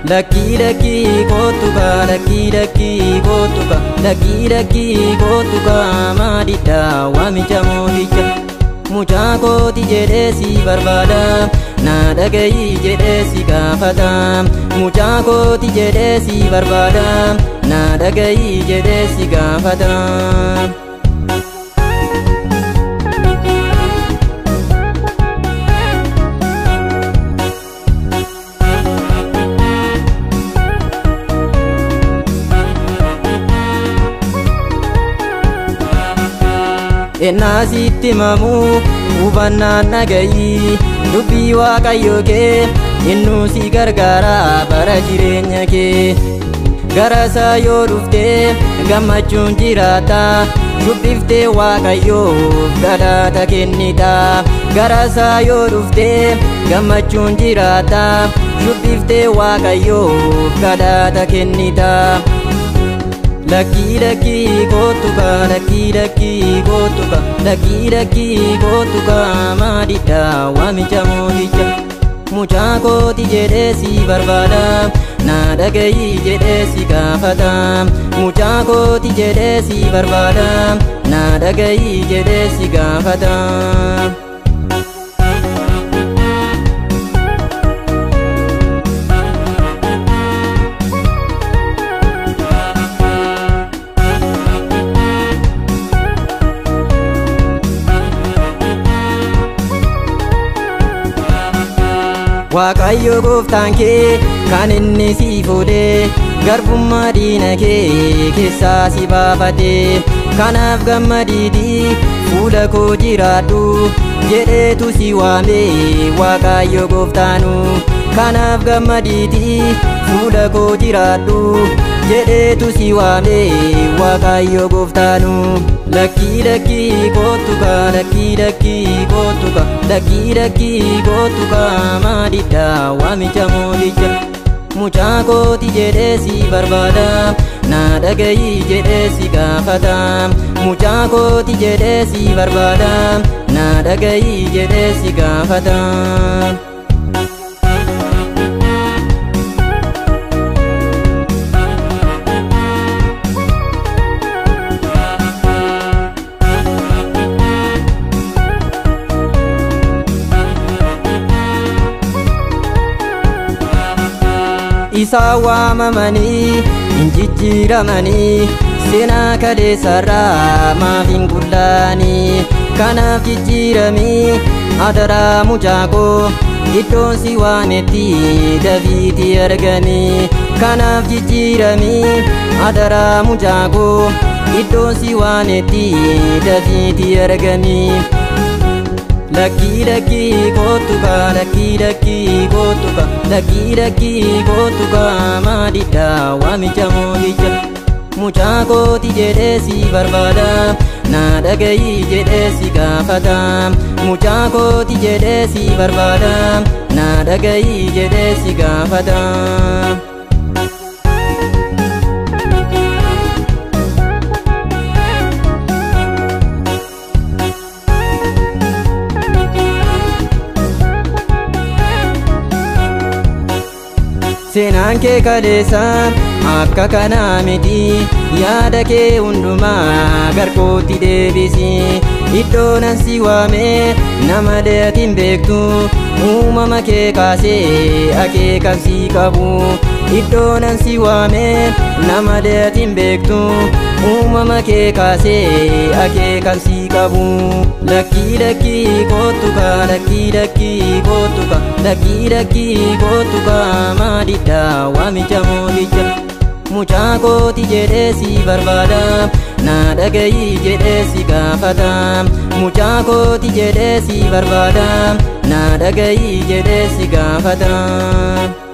Laki kotuka laki kotuka madida wamicha moticha mucha koti jedhe si barbada na dhagayi jedhe si gaafata mucha koti jedhe si barbada na dhagayi jedhe si gaafata. Enasitti mamu hubannaan dhagayi dubbii waaqayyoo kee innu si gargaara bara jireenya kee gara isaa yoo dhuftee gammachuun jiraata shubbiftee waaqayyoof kadhata kennita gara isaa yoo dhuftee gammachuun jiraata shubbiftee waaqayyoof kadhata kennita. Laki kotuka laki kotuka madida wamicha moticha mucha koti jedhe si barbada na dhagayi jedhe si gaafata mucha koti jedhe si barbada na dhagayi jedhe si gaafata. Waaqayyo gooftaan kee kan inni si fuudhee garbummaa diina kee keessaa si baafatee kanaaf gammadiitii fuula koo jiraadhu jedheetu si waamee Waaqayyo gooftaanu kanaaf gammadiitii fuula koo jiraadhu jedheetu si waamee Waaqayyo gooftaanu. Laki kotuka laki kotuka madida wamicha moticha mucha koti jedhe si barbada na dhagayi jedhe si gaafata mucha koti jedhe si barbada na dhagayi jedhe si gaafata. Isa waamamanii injijjiiramanii seenaa kaleessarraa maaf hin gullaanii kanaaf jijjiiramii adaraa mucaa koo iddoon si waametti dafiitii argamii kanaaf jijjiiramii adaraa mucaa koo iddoon si waametti dafiitii argamii. Laki kotuka laki kotuka madida wamicha moticha mucha koti jedhe si barbada na dhagayi jedhe si gaafata mucha koti jedhe si barbada na dhagayi jedhe si gaafata. Seenaan kee kaleessa akka kanaa miti yaada kee hundumaa garkootti deebisi iddoo nan si waamee nama leetiin beektu uumama kee kaasee akeekan si qabu iddoo nan si waamee nama leetiin beektu uumama kee kaasee akeekan si qabu. Laki kotuka laki kotuka madida wamicha moticha mucha koti jedhe si barbada na dhagayi jedhe si gaafata mucha koti jedhe si barbada na dhagayi jedhe si gaafata.